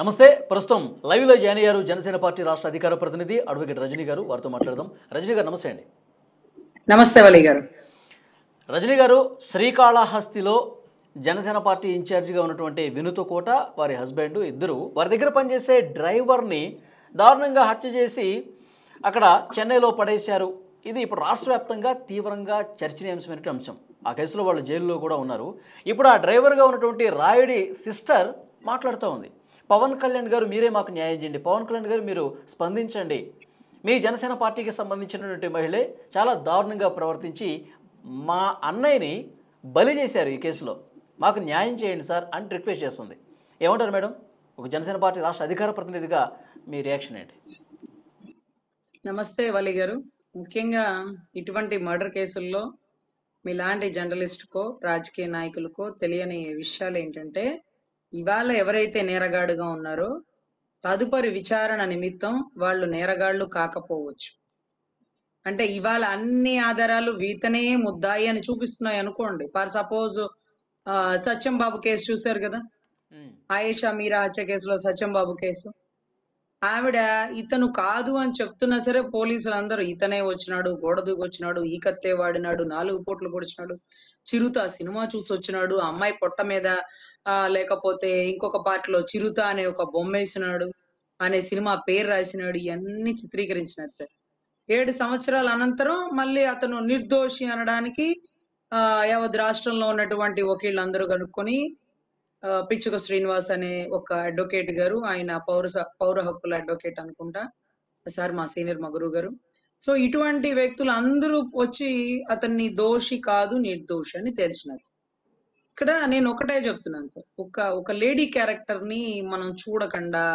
నమస్తే. ప్రస్తుతం లైవ్లో జాయిన్ అయ్యారు జనసేన పార్టీ రాష్ట్ర అధికార ప్రతినిధి అడ్వకేట్ రజనీ గారు. వారితో మాట్లాడదాం. రజనీ గారు నమస్తే అండి. నమస్తే వలి గారు. రజనీ గారు, శ్రీకాళహస్తిలో జనసేన పార్టీ ఇన్ఛార్జిగా ఉన్నటువంటి వినుత కోట, వారి హస్బెండ్ ఇద్దరు వారి దగ్గర పనిచేసే డ్రైవర్ని దారుణంగా హత్య చేసి అక్కడ చెన్నైలో పడేశారు. ఇది ఇప్పుడు రాష్ట్ర వ్యాప్తంగా తీవ్రంగా చర్చనీయాంశమైన అంశం. ఆ కేసులో వాళ్ళు జైల్లో కూడా ఉన్నారు. ఇప్పుడు ఆ డ్రైవర్గా ఉన్నటువంటి రాయుడి సిస్టర్ మాట్లాడుతూ ఉంది, పవన్ కళ్యాణ్ గారు మీరే మాకు న్యాయం చేయండి, పవన్ కళ్యాణ్ గారు మీరు స్పందించండి, మీ జనసేన పార్టీకి సంబంధించినటువంటి మహిళే చాలా దారుణంగా ప్రవర్తించి మా అన్నయ్యని బలి చేశారు, ఈ కేసులో మాకు న్యాయం చేయండి సార్ అని రిక్వెస్ట్ చేస్తుంది. ఏమంటారు మేడం? ఒక జనసేన పార్టీ రాష్ట్ర అధికార ప్రతినిధిగా మీ రియాక్షన్ ఏంటి? నమస్తే వలి గారు. ముఖ్యంగా ఇటువంటి మర్డర్ కేసుల్లో మీలాంటి జర్నలిస్టుకో రాజకీయ నాయకులకో తెలియని విషయాలు ఏంటంటే, ఇవాళ ఎవరైతే నేరగాడుగా ఉన్నారో తదుపరి విచారణ నిమిత్తం వాళ్ళు నేరగాళ్లు కాకపోవచ్చు. అంటే ఇవాళ అన్ని ఆధారాలు వీతనే ముద్దాయి అని చూపిస్తున్నాయి అనుకోండి. For suppose Satyam Babu case చూశారు కదా, ఆయేషా మీరా హత్య కేసులో సత్యం బాబు కేసు. ఆవిడ ఇతను కాదు అని చెప్తున్నా సరే పోలీసులు అందరూ ఇతనే వచ్చినాడు, గోడ దూకి వచ్చినాడు, ఈ కత్తే వాడినాడు, 4 పూట్లు పొడిచినాడు, చిరుత సినిమా చూసి వచ్చినాడు, అమ్మాయి పొట్ట మీద లేకపోతే ఇంకొక పాటలో చిరుత అనే ఒక బొమ్మ వేసినాడు, అనే సినిమా పేరు రాసినాడు, ఇవన్నీ చిత్రీకరించినారు సార్. 7 సంవత్సరాల అనంతరం మళ్ళీ అతను నిర్దోషి అనడానికి యావత్ రాష్ట్రంలో ఉన్నటువంటి వకీళ్ళందరూ కనుక్కొని పిచ్చుక శ్రీనివాస్ అనే ఒక అడ్వకేట్ గారు, ఆయన పౌర హక్కుల అడ్వకేట్ అనుకుంటా సార్, మా సీనియర్ మా గురువు గారు. సో ఇటువంటి వ్యక్తులు అందరూ వచ్చి అతన్ని దోషి కాదు నిర్దోషి అని తెలిసినారు. ఇక్కడ నేను ఒకటే చెప్తున్నాను సార్, ఒక లేడీ క్యారెక్టర్ ని మనం చూడకుండా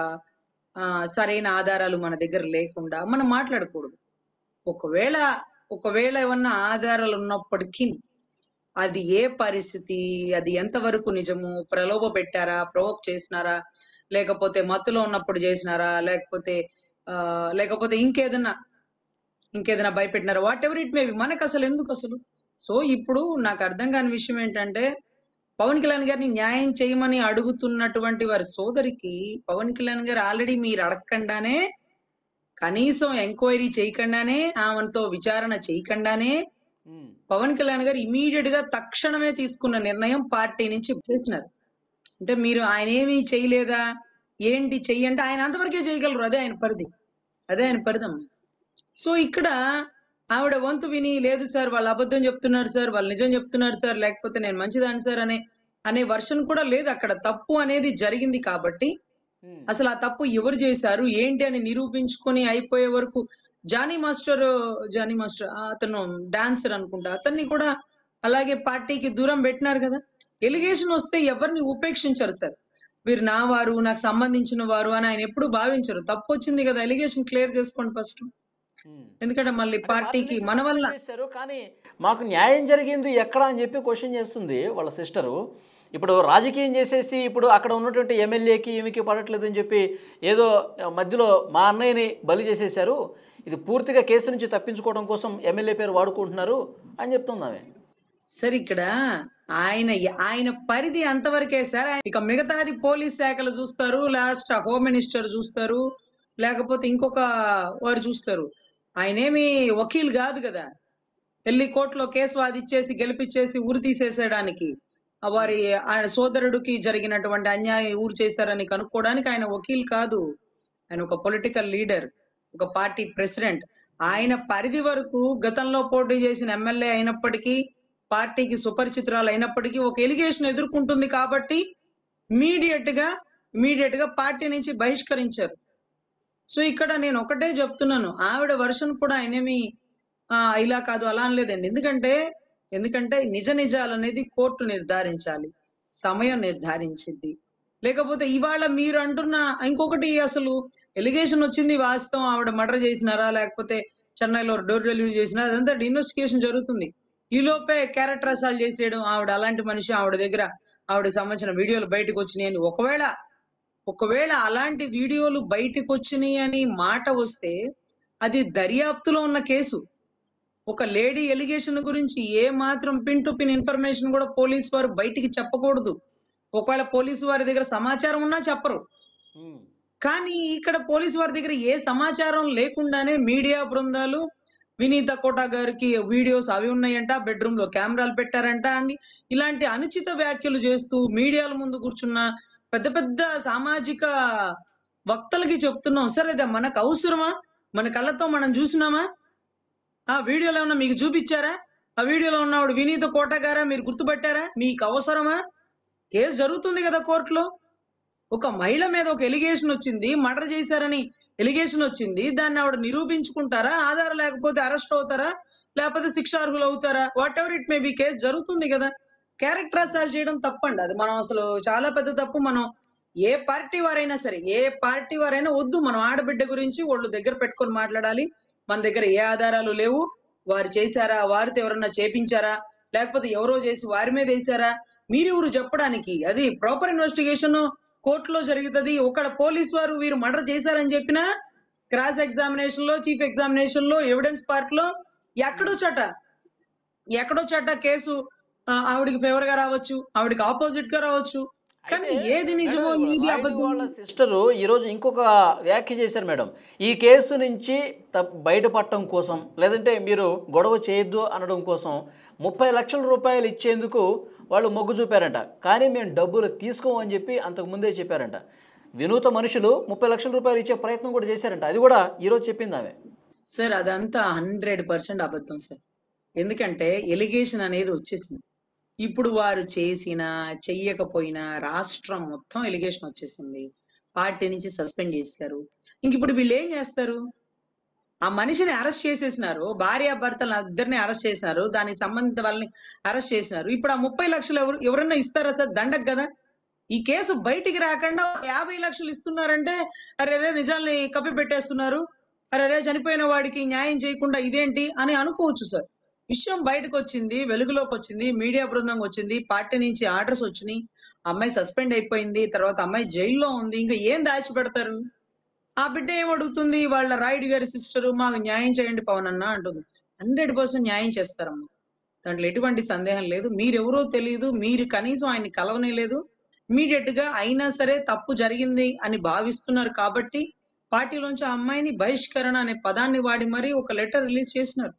సరైన ఆధారాలు మన దగ్గర లేకుండా మనం మాట్లాడకూడదు. ఒకవేళ ఏమన్నా ఆధారాలు ఉన్నప్పటికీ అది ఏ పరిస్థితి, అది ఎంతవరకు నిజము, ప్రలోభ పెట్టారా, ప్రవోక్ చేసినారా, లేకపోతే మత్తులో ఉన్నప్పుడు చేసినారా, లేకపోతే ఇంకేదైనా భయపెట్టినారా, వాట్ ఎవర్ ఇట్ మేబీ, మనకు అసలు ఎందుకు అసలు. సో ఇప్పుడు నాకు అర్థం కాని విషయం ఏంటంటే, పవన్ కళ్యాణ్ గారిని న్యాయం చేయమని అడుగుతున్నటువంటి వారి సోదరికి పవన్ కళ్యాణ్ గారు ఆల్రెడీ మీరు అడగకుండానే, కనీసం ఎంక్వైరీ చేయకుండానే, ఆమెతో విచారణ చేయకుండానే పవన్ కళ్యాణ్ గారు ఇమీడియట్ గా తక్షణమే తీసుకున్న నిర్ణయం పార్టీ నుంచి చేసినారు. అంటే మీరు ఆయన ఏమీ చేయలేదా ఏంటి చెయ్యంటే ఆయన అంతవరకే చేయగలరు, అదే ఆయన పరిధి. సో ఇక్కడ ఆవిడ వంతు విని, లేదు సార్ వాళ్ళు అబద్ధం చెప్తున్నారు సార్, వాళ్ళు నిజం చెప్తున్నారు సార్, లేకపోతే నేను మంచిదాన్ని సార్ అనే వర్షన్ కూడా లేదు. అక్కడ తప్పు అనేది జరిగింది కాబట్టి అసలు ఆ తప్పు ఎవరు చేశారు ఏంటి అని నిరూపించుకొని అయిపోయే వరకు జానీ మాస్టర్ అతను డాన్సర్ అనుకుంటా, అతన్ని కూడా అలాగే పార్టీకి దూరం పెట్టినారు కదా. ఎలిగేషన్ వస్తే ఎవరిని ఉపేక్షించరు సార్, వీరు నా వారు, నాకు సంబంధించిన వారు అని ఆయన ఎప్పుడు భావించరు. తప్పు వచ్చింది కదా, ఎలిగేషన్ క్లియర్ చేసుకోండి ఫస్ట్. ఎందుకంటే మళ్ళీ పార్టీకి మన వల్ల. కానీ మాకు న్యాయం జరిగింది ఎక్కడ అని చెప్పి క్వశ్చన్ చేస్తుంది వాళ్ళ సిస్టరు. ఇప్పుడు రాజకీయం చేసేసి ఇప్పుడు అక్కడ ఉన్నటువంటి ఎమ్మెల్యేకి ఈమెకి పడట్లేదని చెప్పి ఏదో మధ్యలో మా అన్నయ్యని బలి చేసేసారు, ఇది పూర్తిగా కేసు నుంచి తప్పించుకోవడం కోసం ఎమ్మెల్యే పేరు వాడుకుంటున్నారు అని చెప్తున్నామే. సార్ ఇక్కడ ఆయన పరిధి అంతవరకే సార్. ఇక మిగతాది పోలీస్ శాఖలు చూస్తారు, లాస్ట్ హోమ్ మినిస్టర్ చూస్తారు, లేకపోతే ఇంకొక వారు చూస్తారు. ఆయనేమి వకీల్ కాదు కదా, వెళ్ళి కోర్టులో కేసు వాదిచ్చేసి గెలిపించేసి ఊరు తీసేసేయడానికి, ఆయన సోదరుడికి జరిగినటువంటి అన్యాయం ఊరు చేశారని కనుక్కోవడానికి ఆయన వకీల్ కాదు. ఆయన ఒక పొలిటికల్ లీడర్, ఒక పార్టీ ప్రెసిడెంట్. ఆయన పరిధి వరకు గతంలో పోటీ చేసిన ఎమ్మెల్యే అయినప్పటికీ, పార్టీకి సుపరిచితురాలు అయినప్పటికీ ఒక ఎలిగేషన్ ఎదుర్కొంటుంది కాబట్టి ఇమీడియట్ గా పార్టీ నుంచి బహిష్కరించారు. సో ఇక్కడ నేను ఒకటే చెప్తున్నాను, ఆవిడ వర్షన్ కూడా ఆయనేమి ఇలా కాదు అలా అనలేదండి. ఎందుకంటే నిజాలు అనేది కోర్టు నిర్ధారించాలి, సమయం నిర్ధారించింది. లేకపోతే ఇవాళ మీరు అంటున్న ఇంకొకటి, అసలు ఎలిగేషన్ వచ్చింది వాస్తవం, ఆవిడ మర్డర్ చేసినారా లేకపోతే చెన్నైలో డోర్ డెలివరీ చేసినా, అదంతా ఇన్వెస్టిగేషన్ జరుగుతుంది. ఈ లోపే క్యారెక్టర్ అసాల్ట్ చేసేయడం, ఆవిడ అలాంటి మనిషి, ఆవిడకి సంబంధించిన వీడియోలు బయటకు వచ్చినాయి అని ఒకవేళ అలాంటి వీడియోలు బయటకు వచ్చినాయి అని మాట వస్తే అది దర్యాప్తులో ఉన్న కేసు. ఒక లేడీ ఎలిగేషన్ గురించి ఏ మాత్రం పిన్ టు పిన్ ఇన్ఫర్మేషన్ కూడా పోలీసు వారు బయటికి చెప్పకూడదు. ఒకవేళ పోలీసు వారి దగ్గర సమాచారం ఉన్నా చెప్పరు. ఉమ్. కానీ ఇక్కడ పోలీసు వారి దగ్గర ఏ సమాచారం లేకుండానే మీడియా బృందాలు వినీత కోట గారికి వీడియోస్ అవి ఉన్నాయంట, బెడ్రూమ్ లో కెమెరాలు పెట్టారంట అని ఇలాంటి అనుచిత వ్యాఖ్యలు చేస్తూ మీడియాల ముందు కూర్చున్న పెద్ద పెద్ద సామాజిక వక్తలకి చెప్తున్నాం, సార్ ఇది మనకు అవసరమా? మన కళ్ళతో మనం చూసినామా? ఆ వీడియోలో ఏమన్నా మీకు చూపించారా? ఆ వీడియోలో ఉన్నవాడు వినీత కోట గారా? మీరు గుర్తుపట్టారా? మీకు అవసరమా? కేసు జరుగుతుంది కదా కోర్టులో. ఒక మహిళ మీద ఒక ఎలిగేషన్ వచ్చింది, మర్డర్ చేశారని ఎలిగేషన్ వచ్చింది. దాన్ని ఆవిడ నిరూపించుకుంటారా? ఆధారం లేకపోతే అరెస్ట్ అవుతారా? లేకపోతే శిక్షార్హులు అవుతారా? What ever it may be, case జరుగుతుంది కదా. క్యారెక్టర్ అసాల్ట్ చేయడం తప్పండి. అది మనం అసలు చాలా పెద్ద తప్పు. మనం ఏ పార్టీ వారైనా సరే, ఏ పార్టీ వారైనా వద్దు. మనం ఆడబిడ్డ గురించి ఒళ్ళు దగ్గర పెట్టుకొని మాట్లాడాలి. మన దగ్గర ఏ ఆధారాలు లేవు. వారు చేశారా? వారితో ఎవరన్నా చేపించారా? లేకపోతే ఎవరో చేసి వారి మీద వేశారా? మీరెవరు చెప్పడానికి? అది ప్రాపర్ ఇన్వెస్టిగేషన్ కోర్టులో జరుగుతుంది. ఒక పోలీస్ వారు వీరు మర్డర్ చేశారని చెప్పినా క్రాస్ ఎగ్జామినేషన్ లో, చీఫ్ ఎగ్జామినేషన్ లో, ఎవిడెన్స్ పార్ట్ లో ఎక్కడో చట ఎక్కడో చట కేసు ఆవిడికి ఫేవర్ గా రావచ్చు, ఆవిడికి ఆపోజిట్ గా రావచ్చు. కానీ అయితే ఏది మేడం, నిజమో ఇప్పుడు ఏది రాయుడు అబద్ధం? వాళ్ళ సిస్టరు ఈరోజు ఇంకొక వ్యాఖ్య చేశారు మేడం. ఈ కేసు నుంచి బయటపడటం కోసం, లేదంటే మీరు గొడవ చేయొద్దు అనడం కోసం 30 లక్షల రూపాయలు ఇచ్చేందుకు వాళ్ళు మొగ్గు చూపారంట. కానీ మేము డబ్బులు తీసుకోమని చెప్పి అంతకు ముందే చెప్పారంట. వినూత మనుషులు 30 లక్షల రూపాయలు ఇచ్చే ప్రయత్నం కూడా చేశారంట. అది కూడా ఈరోజు చెప్పింది ఆమె. సార్ అదంతా 100% అబద్ధం సార్. ఎందుకంటే ఎలిగేషన్ అనేది వచ్చేసింది. ఇప్పుడు వారు చేసినా చెయ్యకపోయినా రాష్ట్రం మొత్తం ఎలిగేషన్ వచ్చేసింది. పార్టీ నుంచి సస్పెండ్ చేశారు. ఇంక ఇప్పుడు వీళ్ళు ఏం చేస్తారు? ఆ మనిషిని అరెస్ట్ చేసేసినారు. భార్యాభర్తలు ఇద్దరిని అరెస్ట్ చేసినారు. దానికి సంబంధిత వాళ్ళని అరెస్ట్ చేసినారు. ఇప్పుడు ఆ 30 లక్షలు ఎవరన్నా ఇస్తారా సార్? దండగ కదా. ఈ కేసు బయటికి రాకుండా 50 లక్షలు ఇస్తున్నారంటే అరే నిజాల్ని కప్పి పెట్టేస్తున్నారు, అరే చనిపోయిన వాడికి న్యాయం చేయకుండా ఇదేంటి అని అనుకోవచ్చు సార్. విషయం బయటకు వచ్చింది, వెలుగులోకి వచ్చింది, మీడియా బృందం వచ్చింది, పార్టీ నుంచి ఆర్డర్స్ వచ్చినాయి. అమ్మాయి సస్పెండ్ అయిపోయింది, తర్వాత అమ్మాయి జైల్లో ఉంది. ఇంకా ఏం దాచిపెడతారు? ఆ బిడ్డ ఏం అడుగుతుంది? వాళ్ళ రాయుడు గారి సిస్టర్ మాకు న్యాయం చేయండి పవన్ అన్న అంటుంది. 100% న్యాయం చేస్తారమ్మా, దాంట్లో ఎటువంటి సందేహం లేదు. మీరెవరో తెలియదు, మీరు కనీసం ఆయన్ని కలవనే లేదు. ఇమీడియట్ గా అయినా సరే తప్పు జరిగింది అని భావిస్తున్నారు కాబట్టి పార్టీలోంచి ఆ అమ్మాయిని బహిష్కరణ అనే పదాన్ని వాడి మరీ ఒక లెటర్ రిలీజ్ చేసినారు.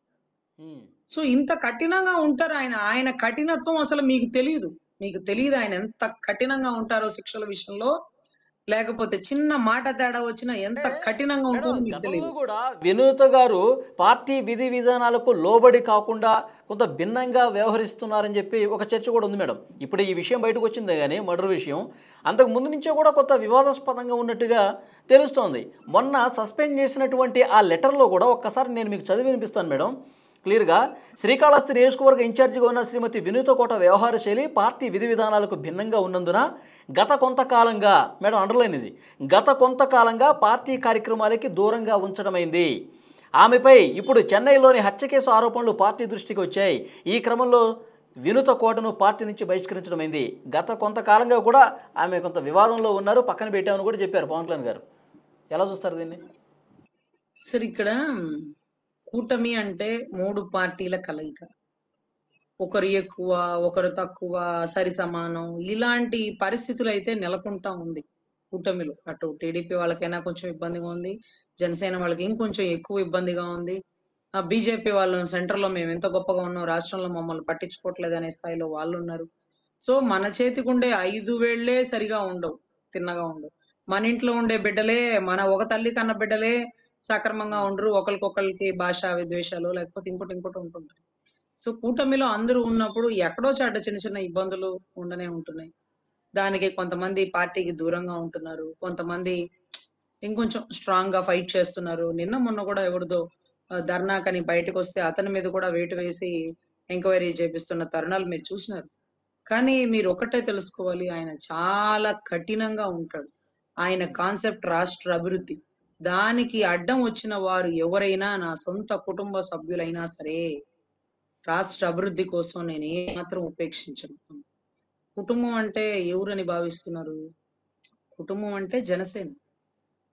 ఉమ్. సో ఇంత కఠినంగా ఉంటారు ఆయన. ఆయన కఠినత్వం అసలు మీకు తెలియదు. మీకు తెలియదు ఆయన ఎంత కఠినంగా ఉంటారో శిక్షల విషయంలో. లేకపోతే చిన్న మాట తేడా వచ్చినా ఎంత కఠినంగా మేడం, ఉంటారో మీకు గతంలో తెలియదు. కూడా వినూత గారు పార్టీ విధి విధానాలకు లోబడి కాకుండా కొంత భిన్నంగా వ్యవహరిస్తున్నారని చెప్పి ఒక చర్చ కూడా ఉంది మేడం. ఇప్పుడు ఈ విషయం బయటకు వచ్చిందే కానీ మర్డర్ విషయం అంతకు ముందు నుంచే కూడా కొంత వివాదాస్పదంగా ఉన్నట్టుగా తెలుస్తోంది. మొన్న సస్పెండ్ చేసినటువంటి ఆ లెటర్లో కూడా ఒక్కసారి నేను మీకు చదివి వినిపిస్తాను మేడం. క్లియర్గా, శ్రీకాళహస్తి నియోజకవర్గ ఇన్ఛార్జిగా ఉన్న శ్రీమతి వినూత కోట వ్యవహార శైలి పార్టీ విధి విధానాలకు భిన్నంగా ఉన్నందున గత కొంతకాలంగా, మేడం అండర్లైన్ ఇది, గత కొంతకాలంగా పార్టీ కార్యక్రమాలకి దూరంగా ఉంచడమైంది. ఆమెపై ఇప్పుడు చెన్నైలోని హత్య కేసు ఆరోపణలు పార్టీ దృష్టికి వచ్చాయి. ఈ క్రమంలో వినూత కోటను పార్టీ నుంచి బహిష్కరించడమైంది. గత కొంతకాలంగా కూడా ఆమె కొంత వివాదంలో ఉన్నారు, పక్కన పెట్టామని కూడా చెప్పారు పవన్ కళ్యాణ్ గారు. ఎలా చూస్తారు దీన్ని? సరే, ఇక్కడ కూటమి అంటే 3 పార్టీల కలయిక. ఒకరు ఎక్కువ, ఒకరు తక్కువ, సరి సమానం ఇలాంటి పరిస్థితులు అయితే నెలకొంటా ఉంది కూటమిలో. అటు టీడీపీ వాళ్ళకైనా కొంచెం ఇబ్బందిగా ఉంది, జనసేన వాళ్ళకి ఇంకొంచెం ఎక్కువ ఇబ్బందిగా ఉంది. ఆ బీజేపీ వాళ్ళు సెంటర్ లో మేము ఎంత గొప్పగా ఉన్నాం, రాష్ట్రంలో మమ్మల్ని పట్టించుకోవట్లేదు అనే స్థాయిలో వాళ్ళు ఉన్నారు. సో మన చేతికి ఉండే 5 వేళ్లే సరిగా ఉండవు, తిన్నగా ఉండవు. మన ఇంట్లో ఉండే బిడ్డలే, మన ఒక తల్లి కన్న బిడ్డలే సక్రమంగా ఉండరు. ఒకరికొకరికి భాషా విద్వేషాలు లేకపోతే ఇంకోటి ఇంకోటి ఉంటుంటాయి. సో కూటమిలో అందరూ ఉన్నప్పుడు ఎక్కడో చాట చిన్న చిన్న ఇబ్బందులు ఉండనే ఉంటున్నాయి. దానికి కొంతమంది పార్టీకి దూరంగా ఉంటున్నారు, కొంతమంది ఇంకొంచెం స్ట్రాంగ్ గా ఫైట్ చేస్తున్నారు. నిన్న మొన్న కూడా ఎవరిదో ధర్నాకని బయటకు వస్తే అతని మీద కూడా వేటు వేసి ఎంక్వైరీ చేపిస్తున్న తరుణాలు మీరు చూసినారు. కానీ మీరు ఒకటే తెలుసుకోవాలి, ఆయన చాలా కఠినంగా ఉంటాడు. ఆయన కాన్సెప్ట్ రాష్ట్ర అభివృద్ధి. దానికి అడ్డం వచ్చిన వారు ఎవరైనా, నా సొంత కుటుంబ సభ్యులైనా సరే, రాష్ట్ర అభివృద్ధి కోసం నేను ఏమాత్రం ఉపేక్షించను. కుటుంబం అంటే ఎవరని భావిస్తున్నారు? కుటుంబం అంటే జనసేన.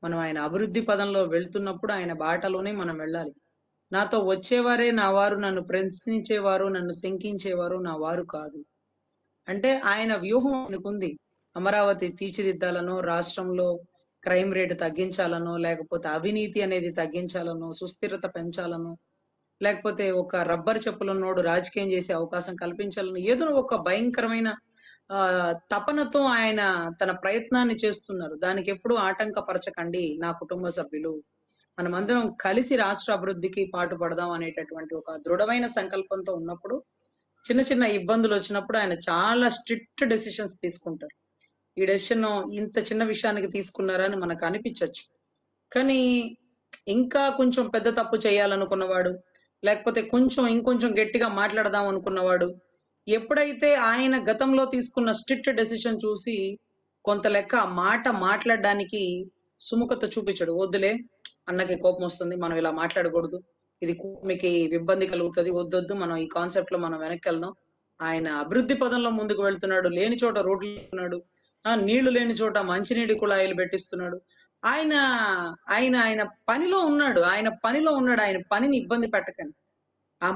మనం ఆయన అభివృద్ధి పదంలో వెళ్తున్నప్పుడు ఆయన బాటలోనే మనం వెళ్ళాలి. నాతో వచ్చేవారే నా వారు, నన్ను ప్రశ్నించేవారు, నన్ను శంకించేవారు నా వారు కాదు. అంటే ఆయన వ్యూహం ఆయనకుంది. అమరావతి తీర్చిదిద్దాలనో, రాష్ట్రంలో క్రైమ్ రేట్ తగ్గించాలనో, లేకపోతే అవినీతి అనేది తగ్గించాలనో, సుస్థిరత పెంచాలనో, లేకపోతే ఒక రబ్బర్ చెప్పులున్నోడు రాజకీయం చేసే అవకాశం కల్పించాలని ఏదో ఒక భయంకరమైన తపనతో ఆయన తన ప్రయత్నాన్ని చేస్తున్నారు. దానికి ఎప్పుడూ ఆటంకపరచకండి నా కుటుంబ సభ్యులు. మనమందరం కలిసి రాష్ట్ర అభివృద్ధికి పాటుపడదాం అనేటటువంటి ఒక దృఢమైన సంకల్పంతో ఉన్నప్పుడు, చిన్న చిన్న ఇబ్బందులు వచ్చినప్పుడు ఆయన చాలా స్ట్రిక్ట్ డెసిషన్స్ తీసుకుంటారు. ఈ డెసిషన్ ఇంత చిన్న విషయానికి తీసుకున్నారా అని మనకు అనిపించొచ్చు. కానీ ఇంకా కొంచెం పెద్ద తప్పు చేయాలనుకున్నవాడు, లేకపోతే ఇంకొంచెం గట్టిగా మాట్లాడదాం అనుకున్నవాడు, ఎప్పుడైతే ఆయన గతంలో తీసుకున్న స్ట్రిక్ట్ డెసిషన్ చూసి కొంత లెక్క ఆ మాట మాట్లాడడానికి సుముఖత చూపించడు. వద్దులే, అన్నకి కోపం వస్తుంది, మనం ఇలా మాట్లాడకూడదు, ఇది మీకు ఇబ్బంది కలుగుతుంది, వద్దొద్దు, మనం ఈ కాన్సెప్ట్ లో మనం వెనక్కి వెళ్దాం. ఆయన అభివృద్ధి పదంలో ముందుకు వెళ్తున్నాడు. లేని చోట రోడ్లు ఉన్నాడు, నీళ్లు లేని చోట మంచినీటి కుళాయిలు పెట్టిస్తున్నాడు. ఆయన ఆయన ఆయన పనిలో ఉన్నాడు. ఆయన పనిని ఇబ్బంది పెట్టకండి.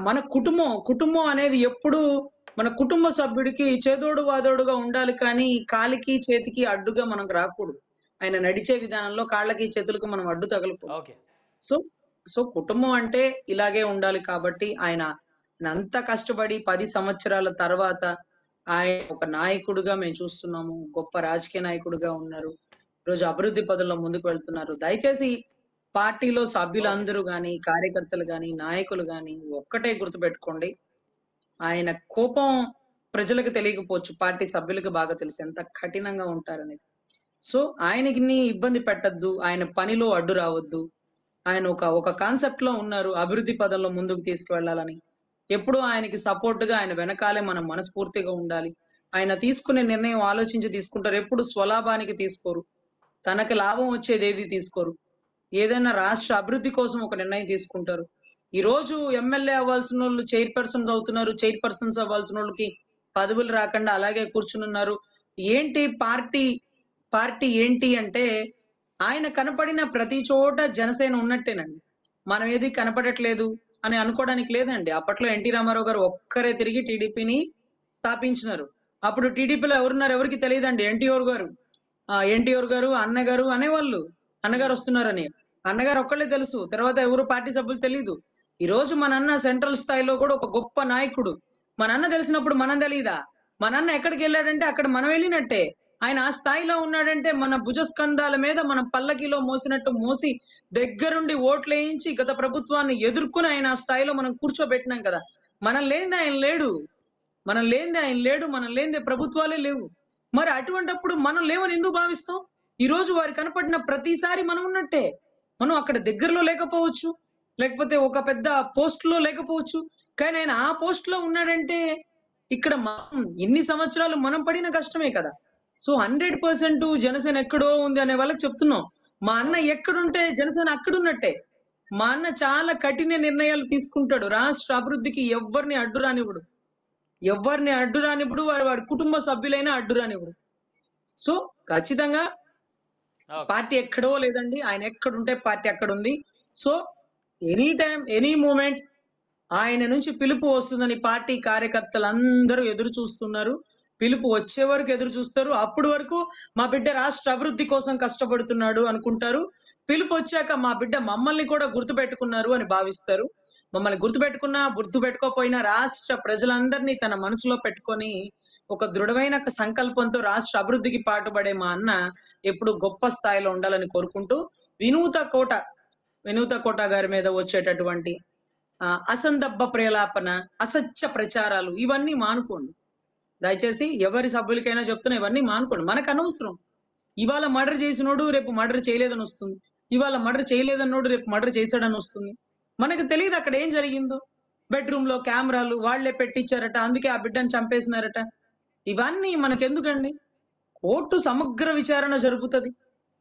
మన కుటుంబం అనేది ఎప్పుడు మన కుటుంబ సభ్యుడికి చేదోడు వాదోడుగా ఉండాలి, కానీ కాలికి చేతికి అడ్డుగా మనం రాకూడదు. ఆయన నడిచే విధానంలో కాళ్ళకి చేతులకు మనం అడ్డు తగలకూడదు. ఓకే. సో సో కుటుంబం అంటే ఇలాగే ఉండాలి. కాబట్టి ఆయన అంత కష్టపడి 10 సంవత్సరాల తర్వాత ఆయన ఒక నాయకుడిగా మేము చూస్తున్నాము. గొప్ప రాజకీయ నాయకుడిగా ఉన్నారు. ఈరోజు అభివృద్ధి పదంలో ముందుకు వెళ్తున్నారు. దయచేసి పార్టీలో సభ్యులందరూ గాని, కార్యకర్తలు గాని, నాయకులు గాని ఒక్కటే గుర్తుపెట్టుకోండి. ఆయన కోపం ప్రజలకు తెలియకపోవచ్చు, పార్టీ సభ్యులకు బాగా తెలుసు ఎంత కఠినంగా ఉంటారనేది. సో ఆయనకి ఇబ్బంది పెట్టద్దు, ఆయన పనిలో అడ్డు రావద్దు. ఆయన ఒక కాన్సెప్ట్ లో ఉన్నారు, అభివృద్ధి పదంలో ముందుకు తీసుకువెళ్లాలని. ఎప్పుడూ ఆయనకి సపోర్ట్ గా ఆయన వెనకాలే మనం మనస్ఫూర్తిగా ఉండాలి. ఆయన తీసుకునే నిర్ణయం ఆలోచించి తీసుకుంటారు. ఎప్పుడు స్వలాభానికి తీసుకోరు, తనకి లాభం వచ్చేది ఏది తీసుకోరు. ఏదైనా రాష్ట్ర అభివృద్ధి కోసం ఒక నిర్ణయం తీసుకుంటారు. ఈ రోజు ఎమ్మెల్యే అవ్వాల్సిన వాళ్ళు చైర్పర్సన్స్ అవుతున్నారు, చైర్పర్సన్స్ అవ్వాల్సిన వాళ్ళకి పదవులు రాకుండా అలాగే కూర్చునున్నారు. ఏంటి పార్టీ ఏంటి అంటే ఆయన కనపడిన ప్రతి చోట జనసేన ఉన్నట్టేనండి. మనం ఏది కనపడట్లేదు అని అనుకోవడానికి లేదండి. అప్పట్లో ఎన్టీ రామారావు గారు ఒక్కరే తిరిగి టీడీపీని స్థాపించినారు. అప్పుడు టీడీపీలో ఎవరున్నారు ఎవరికి తెలియదండి. ఎన్టీఆర్ గారు అన్నగారు అనేవాళ్ళు, అన్నగారు వస్తున్నారని. అన్నగారు ఒక్కళ్ళే తెలుసు, తర్వాత ఎవరు పార్టీ సభ్యులు తెలియదు. ఈ రోజు మన అన్న సెంట్రల్ స్థాయిలో కూడా ఒక గొప్ప నాయకుడు. మన అన్న తెలిసినప్పుడు మనం తెలియదా? మన అన్న ఎక్కడికి వెళ్ళాడంటే అక్కడ మనం వెళ్ళినట్టే. ఆయన ఆ స్థాయిలో ఉన్నాడంటే మన భుజస్కంధాల మీద మనం పల్లకిలో మోసినట్టు మోసి దగ్గరుండి ఓట్లు వేయించి గత ప్రభుత్వాన్ని ఎదుర్కొని ఆయన ఆ స్థాయిలో మనం కూర్చోబెట్టినాం కదా. మనం లేనిదే ఆయన లేడు, మనం లేనిదే ప్రభుత్వాలే లేవు. మరి అటువంటప్పుడు మనం లేవని ఎందుకు భావిస్తాం? ఈ రోజు వారు కనపడిన ప్రతిసారి మనం ఉన్నట్టే. మనం అక్కడ దగ్గరలో లేకపోవచ్చు, లేకపోతే ఒక పెద్ద పోస్ట్ లో లేకపోవచ్చు, కానీ ఆయన ఆ పోస్ట్ లో ఉన్నాడంటే ఇక్కడ మనం ఇన్ని సంవత్సరాలు మనం పడిన కష్టమే కదా. సో 100% జనసేన ఎక్కడో ఉంది అనే వాళ్ళకి చెప్తున్నాం. మా అన్న ఎక్కడుంటే జనసేన అక్కడున్నట్టే. మా అన్న చాలా కఠిన నిర్ణయాలు తీసుకుంటాడు. రాష్ట్ర అభివృద్ధికి ఎవరిని అడ్డు రానిప్పుడు వాడి కుటుంబ సభ్యులైనా అడ్డు రానివ్వడు. సో ఖచ్చితంగా పార్టీ ఎక్కడో లేదండి, ఆయన ఎక్కడుంటే పార్టీ అక్కడ ఉంది. So any time any moment ఆయన నుంచి పిలుపు వస్తుందని పార్టీ కార్యకర్తలందరూ ఎదురు చూస్తున్నారు. పిలుపు వచ్చే వరకు ఎదురు చూస్తారు. అప్పటి వరకు మా బిడ్డ రాష్ట్ర అభివృద్ధి కోసం కష్టపడుతున్నాడు అనుకుంటారు. పిలుపు వచ్చాక మా బిడ్డ మమ్మల్ని కూడా గుర్తుపెట్టుకున్నారు అని భావిస్తారు. మమ్మల్ని గుర్తుపెట్టుకోకపోయినా రాష్ట్ర ప్రజలందరినీ తన మనసులో పెట్టుకొని ఒక దృఢమైన సంకల్పంతో రాష్ట్ర అభివృద్ధికి పాటుపడే మా అన్న ఎప్పుడు గొప్ప స్థాయిలో ఉండాలని కోరుకుంటూ, వినూత కోట గారి మీద వచ్చేటటువంటి అసందర్భ ప్రేలాపన, అసత్య ప్రచారాలు ఇవన్నీ మానుకోండి. దయచేసి ఎవరి సభ్యులకైనా చెప్తున్నా, ఇవన్నీ మానుకోండి. మనకు అనవసరం. ఇవాళ మర్డర్ చేసినోడు రేపు మర్డర్ చేయలేదని వస్తుంది, ఇవాళ మర్డర్ చేయలేదన్నోడు రేపు మర్డర్ చేశాడని వస్తుంది. మనకు తెలియదు అక్కడ ఏం జరిగిందో. బెడ్రూమ్ లో కెమెరాలు వాళ్లే పెట్టించారట, అందుకే ఆ బిడ్డను చంపేసినారట. ఇవన్నీ మనకెందుకండి? కోర్టు సమగ్ర విచారణ జరుపుతుంది,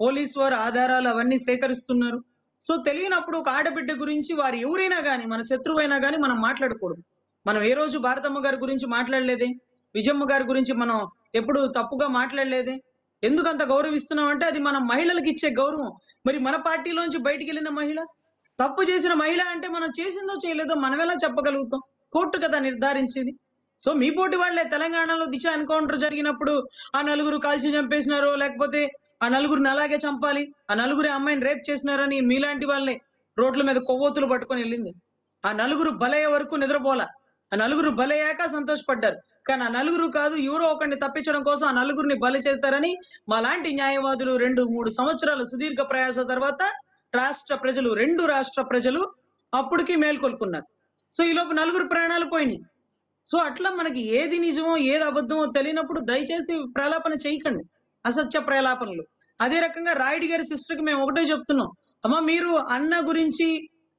పోలీసు వారు ఆధారాలు అవన్నీ సేకరిస్తున్నారు. సో తెలియనప్పుడు ఒక ఆడబిడ్డ గురించి వారు ఎవరైనా గాని, మన శత్రువైనా గాని మనం మాట్లాడకూడదు. మనం ఏ రోజు భారతమ్మ గారి గురించి మాట్లాడలేదే, విజయమ్మ గారి గురించి మనం ఎప్పుడు తప్పుగా మాట్లాడలేదే. ఎందుకంత గౌరవిస్తున్నాం అంటే అది మనం మహిళలకు ఇచ్చే గౌరవం. మరి మన పార్టీలోంచి బయటికి వెళ్ళిన మహిళ, తప్పు చేసిన మహిళ అంటే మనం చేసిందో చేయలేదో మనం ఎలా చెప్పగలుగుతాం? కోర్టు కదా నిర్ధారించింది. సో మీ పోటీ వాళ్లే తెలంగాణలో దిశ ఎన్కౌంటర్ జరిగినప్పుడు ఆ నలుగురు కాల్చి చంపేసినారో, లేకపోతే ఆ నలుగురిని అలాగే చంపాలి, ఆ నలుగురి అమ్మాయిని రేప్ చేసినారని మీలాంటి వాళ్ళే రోడ్ల మీద కొవ్వొత్తులు పట్టుకొని వెళ్ళింది. ఆ నలుగురు బలయ్యే వరకు నిద్రపోలా. ఆ నలుగురు బలయ్యాక సంతోషపడ్డారు. కానీ ఆ నలుగురు కాదు, ఎవరో ఒకరిని తప్పించడం కోసం ఆ నలుగురిని బలి చేశారని మాలాంటి న్యాయవాదులు 2, 3 సంవత్సరాలు సుదీర్ఘ ప్రయాస తర్వాత రెండు రాష్ట్ర ప్రజలు అప్పటికి మేల్కొల్పుకున్నారు. సో ఈలోపు నలుగురు ప్రాణాలు పోయినాయి. సో అట్లా మనకి ఏది నిజమో ఏది అబద్ధమో తెలియనప్పుడు దయచేసి ప్రలాపన చేయకండి, అసత్య ప్రలాపనలు. అదే రకంగా రాయుడు గారి సిస్టర్కి మేము ఒకటే చెప్తున్నాం, అమ్మ మీరు అన్న గురించి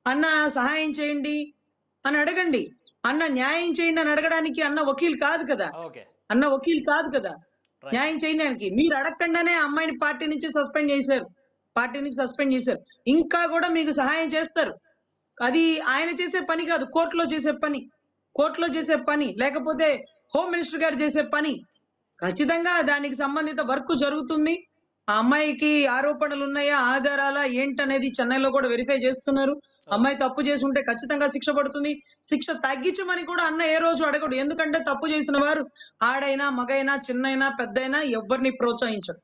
అన్న సహాయం చేయండి అని అడగండి. అన్న న్యాయం చేయండి అని అడగడానికి అన్న వకీల్ కాదు కదా, ఓకే. అన్న వకీల్ కాదు కదా రైట్. న్యాయం చేయడానికి. మీరు అడగకుండానే ఆ అమ్మాయిని పార్టీ నుంచి సస్పెండ్ చేశారు, ఇంకా కూడా మీకు సహాయం చేస్తారు. అది ఆయన చేసే పని కాదు, కోర్టులో చేసే పని లేకపోతే హోమ్ మినిస్టర్ గారు చేసే పని. ఖచ్చితంగా దానికి సంబంధిత వర్క్ జరుగుతుంది. ఆ అమ్మాయికి ఆరోపణలు ఉన్నాయా, ఆధారాలా ఏంటనేది చెన్నైలో కూడా వెరిఫై చేస్తున్నారు. అమ్మాయి తప్పు చేసి ఉంటే ఖచ్చితంగా శిక్ష పడుతుంది. శిక్ష తగ్గించమని కూడా అన్న ఏ రోజు అడగడు. ఎందుకంటే తప్పు చేసిన వారు ఆడైనా మగైనా చిన్నైనా పెద్దయినా ఎవరిని ప్రోత్సహించడు.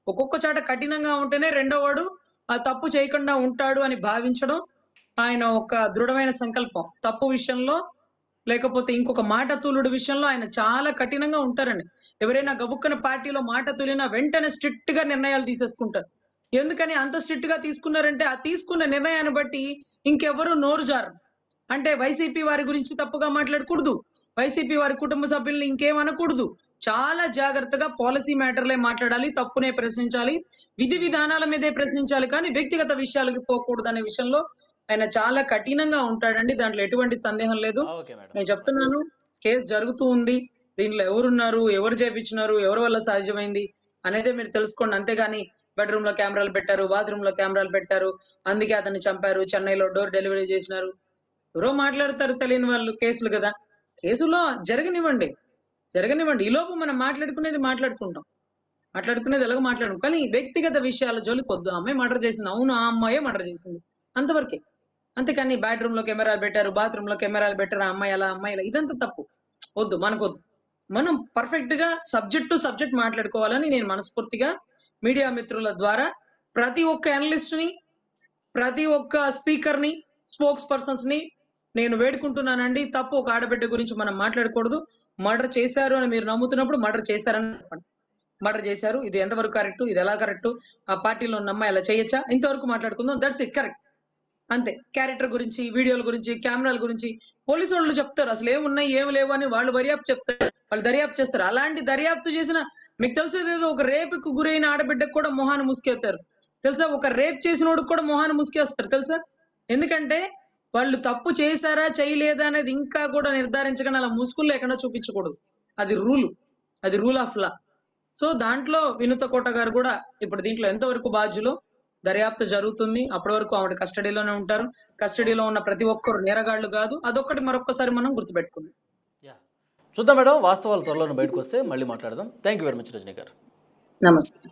ఒక్కొక్క చాట కఠినంగా ఉంటేనే రెండో వాడు ఆ తప్పు చేయకుండా ఉంటాడు అని భావించడం ఆయన ఒక దృఢమైన సంకల్పం. తప్పు విషయంలో లేకపోతే ఇంకొక మాట తూలుడు విషయంలో ఆయన చాలా కఠినంగా ఉంటారండి. ఎవరైనా గబుక్కన పార్టీలో మాట తూలినా వెంటనే స్ట్రిక్ట్ గా నిర్ణయాలు తీసేసుకుంటారు. ఎందుకని అంత స్ట్రిక్ట్ గా తీసుకున్నారంటే ఆ తీసుకున్న నిర్ణయాన్ని బట్టి ఇంకెవరు నోరు జారు. అంటే వైసీపీ వారి గురించి తప్పుగా మాట్లాడకూడదు, వైసీపీ వారి కుటుంబ సభ్యుల్ని ఇంకేం అనకూడదు. చాలా జాగ్రత్తగా పాలసీ మ్యాటర్లే మాట్లాడాలి, తప్పునే ప్రశ్నించాలి, విధి విధానాల మీదే ప్రశ్నించాలి, కానీ వ్యక్తిగత విషయాలకి పోకూడదు అనే విషయంలో ఆయన చాలా కఠినంగా ఉంటాడండి. దాంట్లో ఎటువంటి సందేహం లేదు. Okay madam. నేను చెప్తున్నాను, కేసు జరుగుతూ ఉంది. దీంట్లో ఎవరున్నారు, ఎవరు చేపించినారు, ఎవరి వల్ల సాధ్యమైంది అనేదే మీరు తెలుసుకోండి. అంతేగాని బెడ్రూమ్ లో కెమెరాలు పెట్టారు, బాత్రూమ్ లో కెమెరాలు పెట్టారు, అందుకే అతన్ని చంపారు, చెన్నైలో డోర్ డెలివరీ చేసినారు, ఎవరో మాట్లాడతారు తెలియని వాళ్ళు. కేసులు కదా, కేసులో జరగనివ్వండి. ఈలోపు మనం మాట్లాడుకునేది ఎలాగో మాట్లాడడం, కానీ వ్యక్తిగత విషయాల జోలికి వద్దు. ఆ అమ్మాయి మర్డర్ చేసింది, అవును ఆ అమ్మాయే మర్డర్ చేసింది, అంతవరకే. అంతేకాని బెడ్రూమ్ లో కెమెరాలు పెట్టారు, బాత్రూమ్ లో కెమెరాలు పెట్టారు, ఆ అమ్మాయి అలా అమ్మాయి ఇలా, ఇదంతా తప్పు. వద్దు, మనకొద్దు. మనం పర్ఫెక్ట్ గా సబ్జెక్ట్ టు సబ్జెక్ట్ మాట్లాడుకోవాలని నేను మనస్ఫూర్తిగా మీడియా మిత్రుల ద్వారా ప్రతి ఒక్క అనలిస్ట్ ని, ప్రతి ఒక్క స్పీకర్ ని, స్పోక్స్ పర్సన్స్ ని నేను వేడుకుంటున్నానండి. తప్పు ఒక ఆడబిడ్డ గురించి మనం మాట్లాడకూడదు. మర్డర్ చేశారు అని మీరు నమ్ముతున్నప్పుడు మర్డర్ చేశారని చెప్పండి. మర్డర్ చేశారు, ఇది ఎంతవరకు కరెక్ట్, ఇది ఎలా కరెక్ట్, ఆ పార్టీలో ఉన్న అమ్మాయి అలా చేయొచ్చా, ఇంతవరకు మాట్లాడుకుందాం. That's it, correct. అంతే. క్యారెక్టర్ గురించి, వీడియోల గురించి, కెమెరాల గురించి పోలీసు వాళ్ళు చెప్తారు, అసలు ఏమున్నాయి ఏమి లేవు అని వాళ్ళు దర్యాప్తు చేస్తారు. అలాంటి దర్యాప్తు చేసిన మీకు తెలుసు, ఏదో ఒక రేపుకు గురైన ఆడబిడ్డకు కూడా మొహాన్ని ముసుకేస్తారు తెలుసా, ఒక రేప్ చేసినోడికి కూడా మొహాన్ని ముసుకేస్తారు తెలుసా. ఎందుకంటే వాళ్ళు తప్పు చేశారా చేయలేదా అనేది ఇంకా కూడా నిర్ధారించకుండా అలా ముసుగులు లేకుండా చూపించకూడదు. అది రూల్ ఆఫ్ లా. సో దాంట్లో వినుత కోట గారు కూడా ఇప్పుడు దీంట్లో ఎంతవరకు బాధ్యులు, దర్యాప్తు జరుగుతుంది. అప్పటి వరకు ఆవిడ కస్టడీలోనే ఉంటారు. కస్టడీలో ఉన్న ప్రతి ఒక్కరు నేరగాళ్లు కాదు, అదొక్కటి మరొకసారి మనం గుర్తుపెట్టుకుందాం. చూద్దాం మేడం, వాస్తవాలు త్వరలో బయటకు వస్తే మళ్ళీ మాట్లాడదాం. Thank you very much Rajani గారు. నమస్తే.